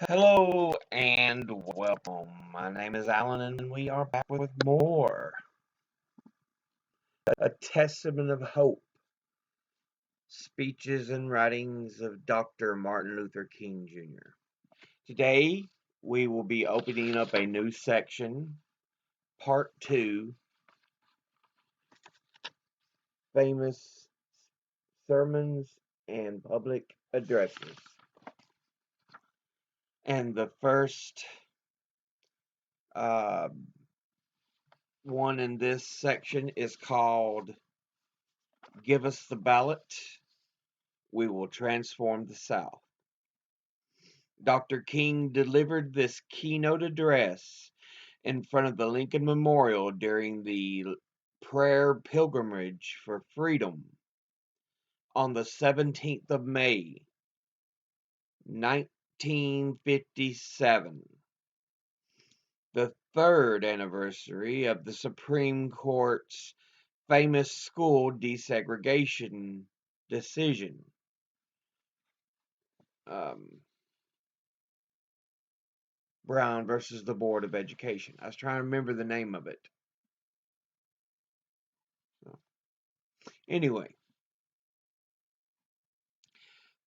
Hello and welcome. My name is Alan, and we are back with more. A Testament of Hope, Speeches and Writings of Dr. Martin Luther King Jr. Today, we will be opening up a new section, Part 2, Famous Sermons and Public Addresses. And the first uh, one in this section is called Give Us the Ballot. We will transform the South. Dr. King delivered this keynote address in front of the Lincoln Memorial during the prayer pilgrimage for freedom on the 17th of May, 1957, the third anniversary of the Supreme Court's famous school desegregation decision. Brown versus the Board of Education. I was trying to remember the name of it. Anyway,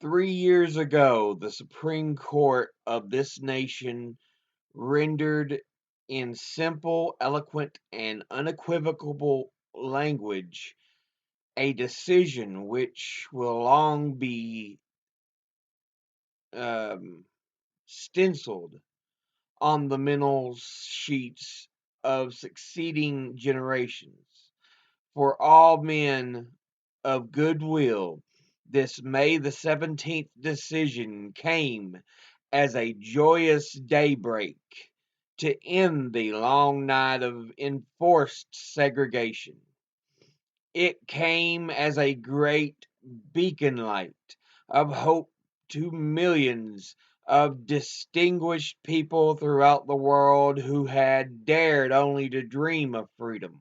3 years ago, the Supreme Court of this nation rendered in simple, eloquent, and unequivocal language a decision which will long be stenciled on the mental sheets of succeeding generations. For all men of goodwill, this May the 17th decision came as a joyous daybreak to end the long night of enforced segregation. It came as a great beacon light of hope to millions of distinguished people throughout the world who had dared only to dream of freedom.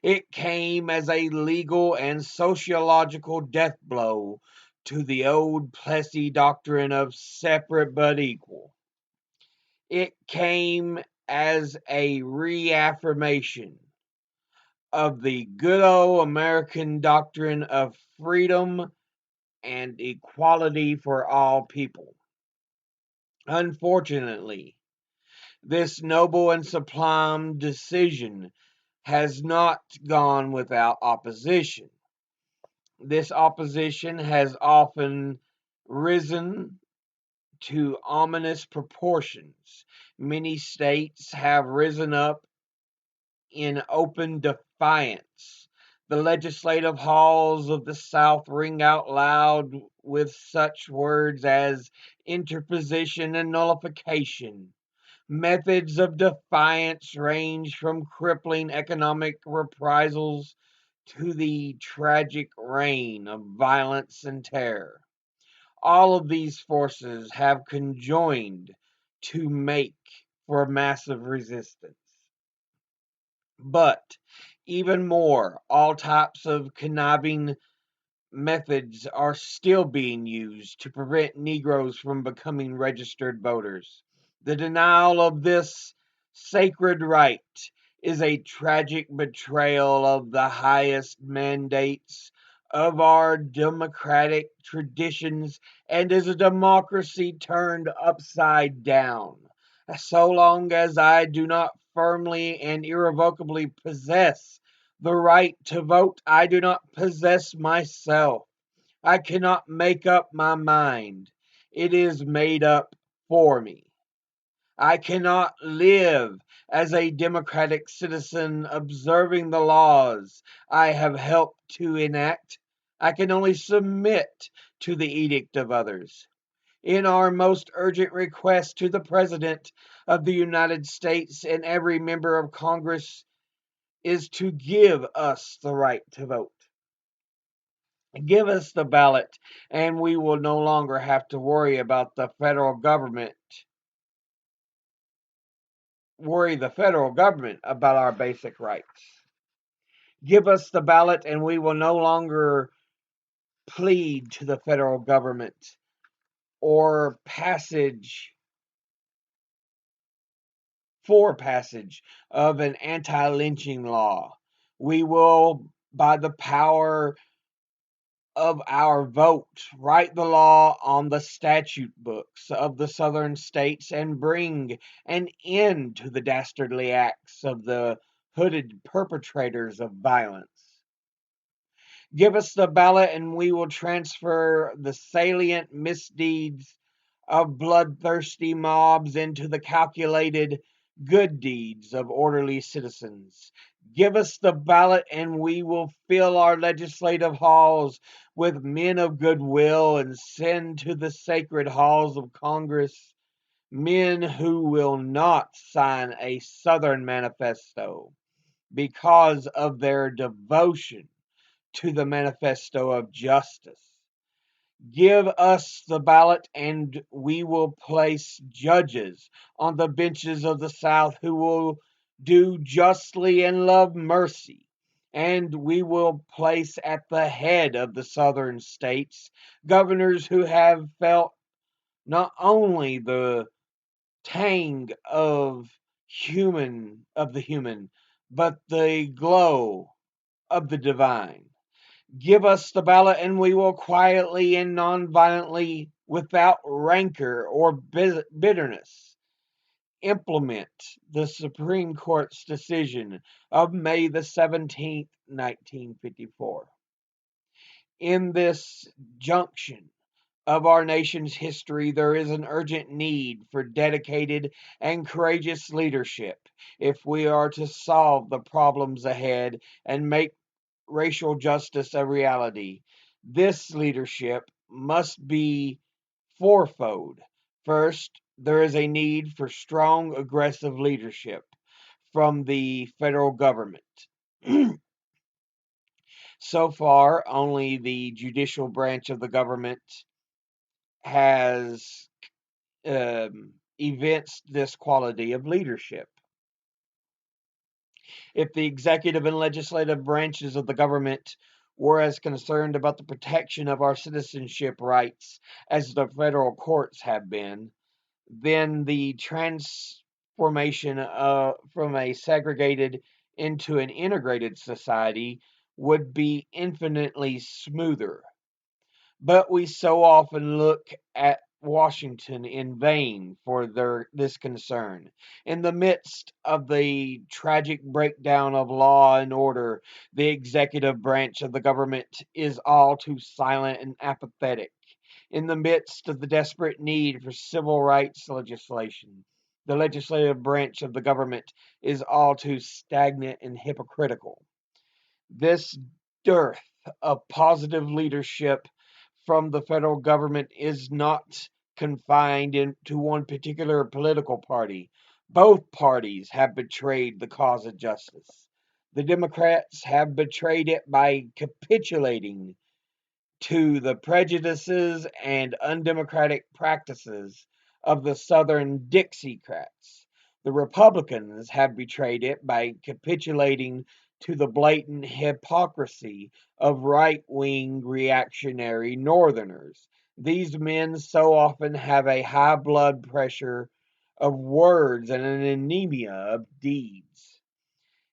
It came as a legal and sociological death blow to the old Plessy doctrine of separate but equal. It came as a reaffirmation of the good old American doctrine of freedom and equality for all people. Unfortunately, this noble and sublime decision has not gone without opposition. This opposition has often risen to ominous proportions. Many states have risen up in open defiance. The legislative halls of the South ring out loud with such words as interposition and nullification. Methods of defiance range from crippling economic reprisals to the tragic reign of violence and terror. All of these forces have conjoined to make for massive resistance. But even more, all types of conniving methods are still being used to prevent Negroes from becoming registered voters. The denial of this sacred right is a tragic betrayal of the highest mandates of our democratic traditions and is a democracy turned upside down. So long as I do not firmly and irrevocably possess the right to vote, I do not possess myself. I cannot make up my mind. It is made up for me. I cannot live as a democratic citizen observing the laws I have helped to enact. I can only submit to the edict of others. In our most urgent request to the President of the United States and every member of Congress is to give us the right to vote. Give us the ballot, and we will no longer have to worry the federal government about our basic rights. Give us the ballot, and we will no longer plead to the federal government or passage for passage of an anti-lynching law. We will, by the power of our vote, write the law on the statute books of the southern states and bring an end to the dastardly acts of the hooded perpetrators of violence. Give us the ballot and we will transfer the salient misdeeds of bloodthirsty mobs into the calculated good deeds of orderly citizens. Give us the ballot and we will fill our legislative halls with men of goodwill and send to the sacred halls of Congress men who will not sign a Southern manifesto because of their devotion to the manifesto of justice. Give us the ballot, and we will place judges on the benches of the South who will do justly and love mercy. And we will place at the head of the Southern states governors who have felt not only the tang of the human, but the glow of the divine. Give us the ballot, and we will quietly and non-violently, without rancor or bitterness, implement the Supreme Court's decision of May the 17th, 1954. In this junction of our nation's history, there is an urgent need for dedicated and courageous leadership if we are to solve the problems ahead and make racial justice a reality. This leadership must be fourfold. First, there is a need for strong, aggressive leadership from the federal government. So far, only the judicial branch of the government has evinced this quality of leadership. If the executive and legislative branches of the government were as concerned about the protection of our citizenship rights as the federal courts have been, then the transformation from a segregated into an integrated society would be infinitely smoother. But we so often look at Washington in vain for this concern. In the midst of the tragic breakdown of law and order, the executive branch of the government is all too silent and apathetic. In the midst of the desperate need for civil rights legislation, the legislative branch of the government is all too stagnant and hypocritical. This dearth of positive leadership from the federal government is not confined to one particular political party. Both parties have betrayed the cause of justice. The Democrats have betrayed it by capitulating to the prejudices and undemocratic practices of the Southern Dixiecrats. The Republicans have betrayed it by capitulating to the blatant hypocrisy of right wing reactionary Northerners. These men so often have a high blood pressure of words and an anemia of deeds.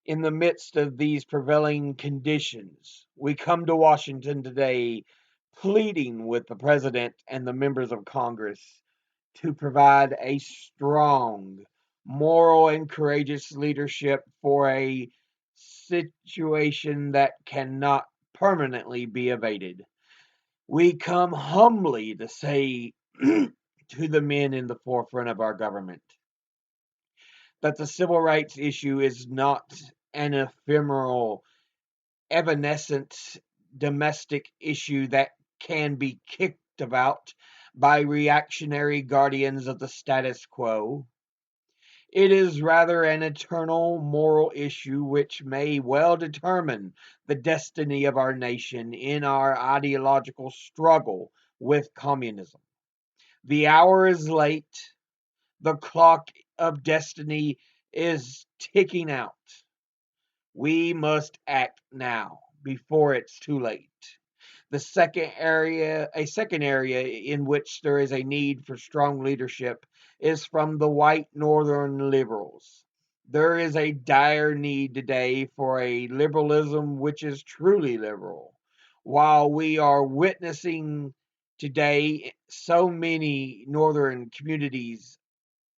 In the midst of these prevailing conditions, we come to Washington today pleading with the President and the members of Congress to provide a strong, moral, and courageous leadership for a situation that cannot permanently be evaded. We come humbly to say to the men in the forefront of our government that the civil rights issue is not an ephemeral, evanescent domestic issue that can be kicked about by reactionary guardians of the status quo. It is rather an eternal moral issue which may well determine the destiny of our nation in our ideological struggle with communism. The hour is late. The clock of destiny is ticking out. We must act now before it's too late. A second area in which there is a need for strong leadership is from the white northern liberals. There is a dire need today for a liberalism which is truly liberal. While we are witnessing today so many northern communities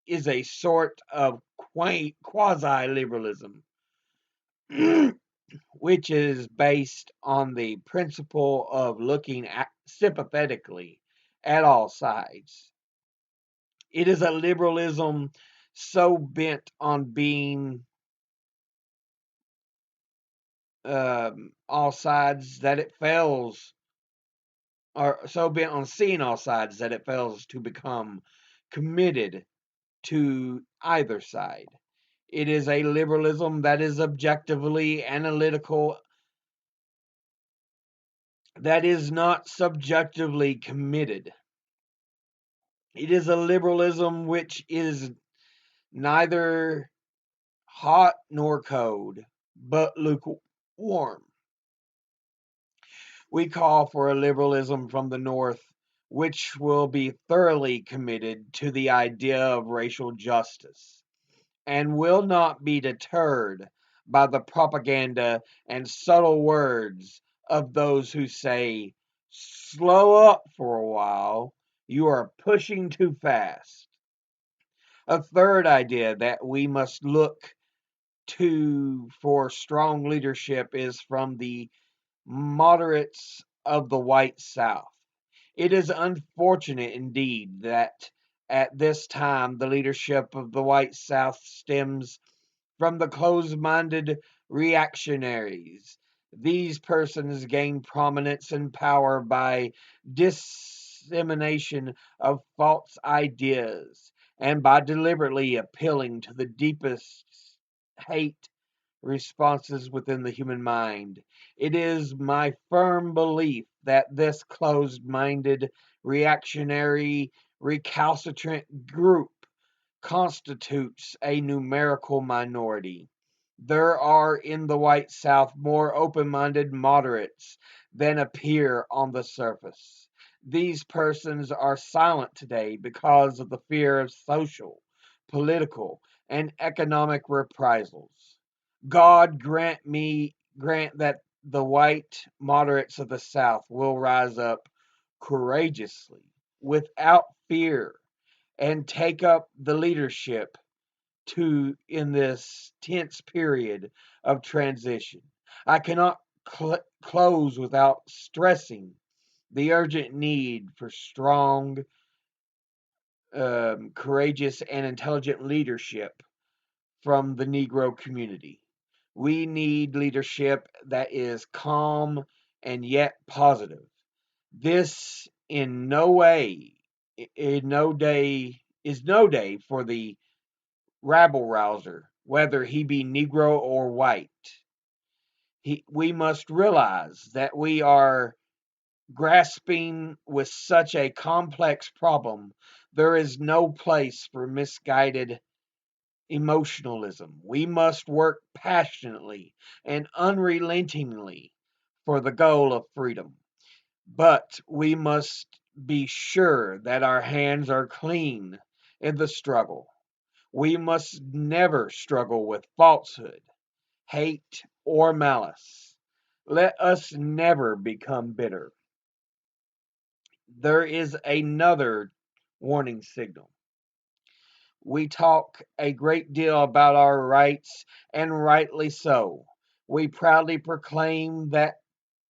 is a sort of quasi liberalism, which is based on the principle of looking sympathetically at all sides. It is a liberalism so bent on being all sides that it fails, or so bent on seeing all sides that it fails to become committed to either side. It is a liberalism that is objectively analytical, that is not subjectively committed. It is a liberalism which is neither hot nor cold, but lukewarm. We call for a liberalism from the North which will be thoroughly committed to the idea of racial justice and will not be deterred by the propaganda and subtle words of those who say, slow up for a while, you are pushing too fast. A third idea that we must look to for strong leadership is from the moderates of the white South. It is unfortunate indeed that at this time the leadership of the white South stems from the closed minded reactionaries. These persons gain prominence and power by dissemination of false ideas and by deliberately appealing to the deepest hate responses within the human mind. It is my firm belief that this closed minded, reactionary, recalcitrant group constitutes a numerical minority. There are in the white South more open minded moderates than appear on the surface. These persons are silent today because of the fear of social, political, and economic reprisals. God grant that the white moderates of the South will rise up courageously, without fear, and take up the leadership to in this tense period of transition. I cannot close without stressing the urgent need for strong, courageous, and intelligent leadership from the Negro community. We need leadership that is calm and yet positive. This in no way, in no day, is no day for the rabble rouser, whether he be Negro or white. We must realize that we are grasping with such a complex problem. There is no place for misguided emotionalism. We must work passionately and unrelentingly for the goal of freedom. But we must be sure that our hands are clean in the struggle. We must never struggle with falsehood, hate, or malice. Let us never become bitter. There is another warning signal. We talk a great deal about our rights, and rightly so. We proudly proclaim that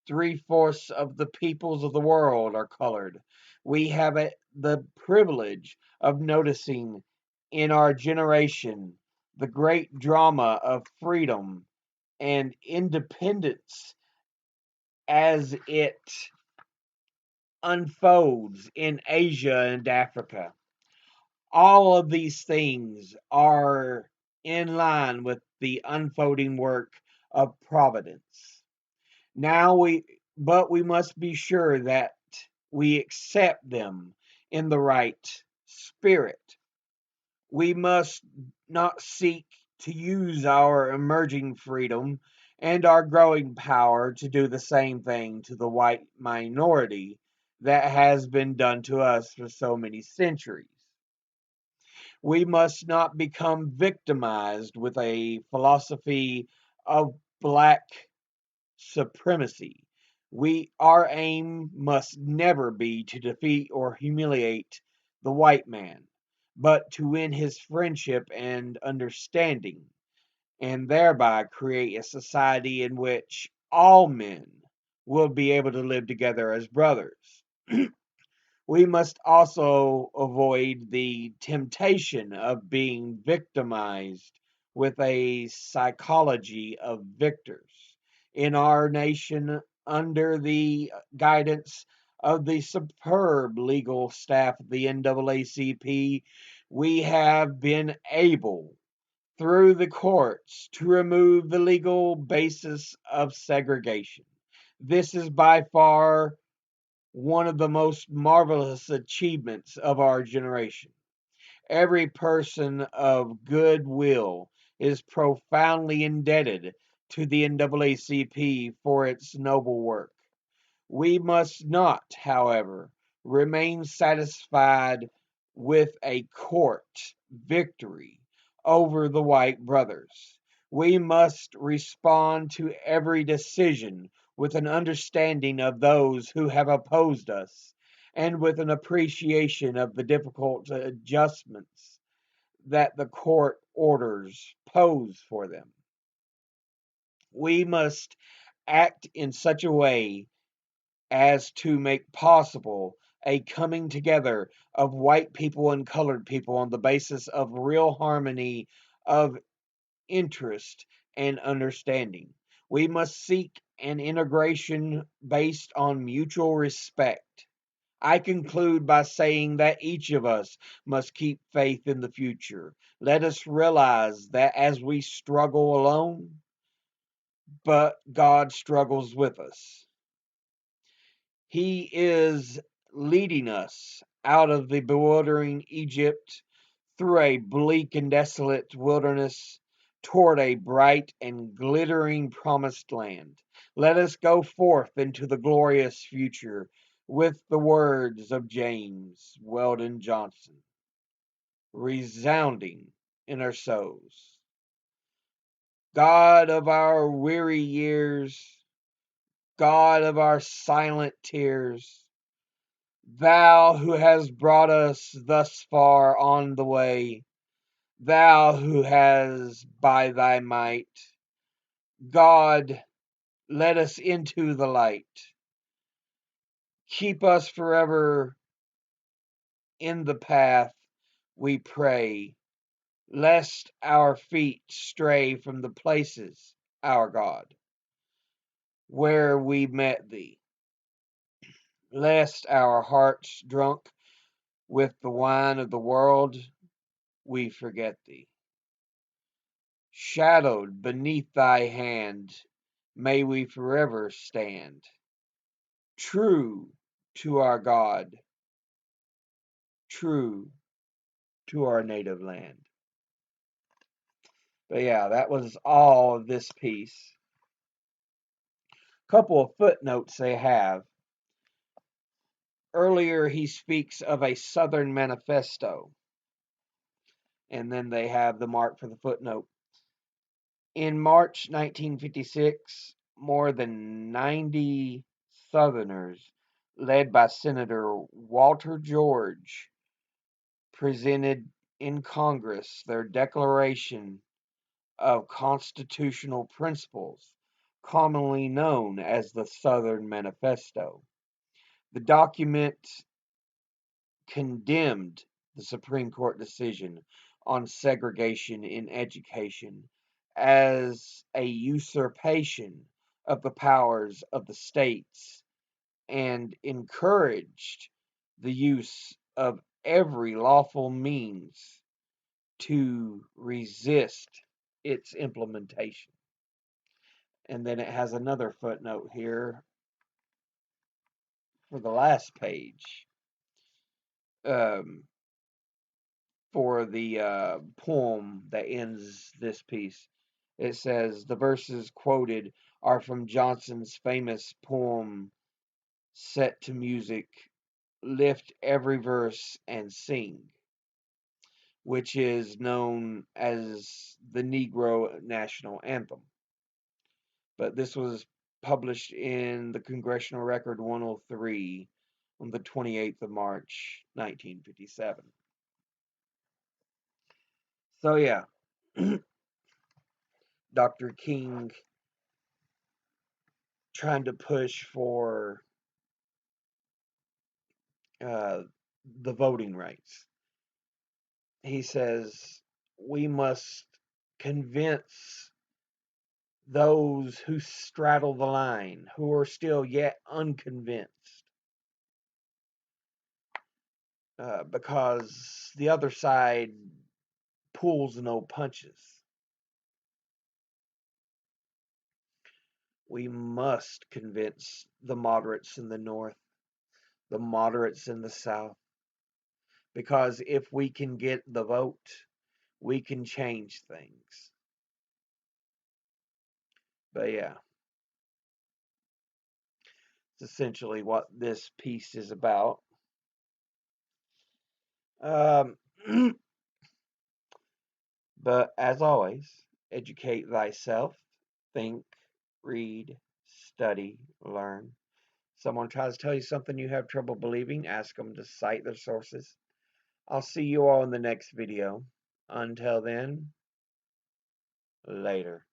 three-fourths of the peoples of the world are colored. We have the privilege of noticing in our generation the great drama of freedom and independence as it unfolds in Asia and Africa. All of these things are in line with the unfolding work of providence. Now but we must be sure that we accept them in the right spirit. We must not seek to use our emerging freedom and our growing power to do the same thing to the white minority that has been done to us for so many centuries. We must not become victimized with a philosophy of black supremacy. Our aim must never be to defeat or humiliate the white man, but to win his friendship and understanding, and thereby create a society in which all men will be able to live together as brothers. We must also avoid the temptation of being victimized with a psychology of victors. In our nation, under the guidance of the superb legal staff of the NAACP, we have been able, through the courts, to remove the legal basis of segregation. This is by far one of the most marvelous achievements of our generation. Every person of goodwill is profoundly indebted to the NAACP for its noble work. We must not, however, remain satisfied with a court victory over the white brothers. We must respond to every decision with an understanding of those who have opposed us and with an appreciation of the difficult adjustments that the court orders pose for them. We must act in such a way as to make possible a coming together of white people and colored people on the basis of real harmony of interest and understanding. We must seek an integration based on mutual respect. I conclude by saying that each of us must keep faith in the future. Let us realize that as we struggle alone, but God struggles with us. He is leading us out of the bewildering Egypt through a bleak and desolate wilderness toward a bright and glittering promised land. Let us go forth into the glorious future with the words of James Weldon Johnson resounding in our souls. God of our weary years, God of our silent tears, Thou who hast brought us thus far on the way, Thou who hast by thy might, God, let us into the light. Keep us forever in the path, we pray, lest our feet stray from the places, our God, where we met thee, lest our hearts drunk with the wine of the world, we forget thee. Shadowed beneath thy hand, may we forever stand, true to our God, true to our native land. But yeah, that was all of this piece. Couple of footnotes they have. Earlier, he speaks of a Southern manifesto, and then they have the mark for the footnote. In March 1956, more than 90 Southerners, led by Senator Walter George, presented in Congress their Declaration of Constitutional Principles, commonly known as the Southern Manifesto. The document condemned the Supreme Court decision on segregation in education as a usurpation of the powers of the states and encouraged the use of every lawful means to resist its implementation. And then it has another footnote here for the last page. For the poem that ends this piece. It says the verses quoted are from Johnson's famous poem set to music, Lift Every Verse and Sing. which is known as the Negro National Anthem. But this was published in the Congressional Record 103 on the 28th of March, 1957. So, yeah, Dr. King trying to push for uh, the voting rights. He says we must convince those who straddle the line, who are still yet unconvinced, because the other side pulls no punches. We must convince the moderates in the North, the moderates in the South, because if we can get the vote, we can change things. But yeah, it's essentially what this piece is about. Um, but as always, educate thyself, think, read, study, learn. Someone tries to tell you something you have trouble believing, ask them to cite their sources. I'll see you all in the next video. Until then, later.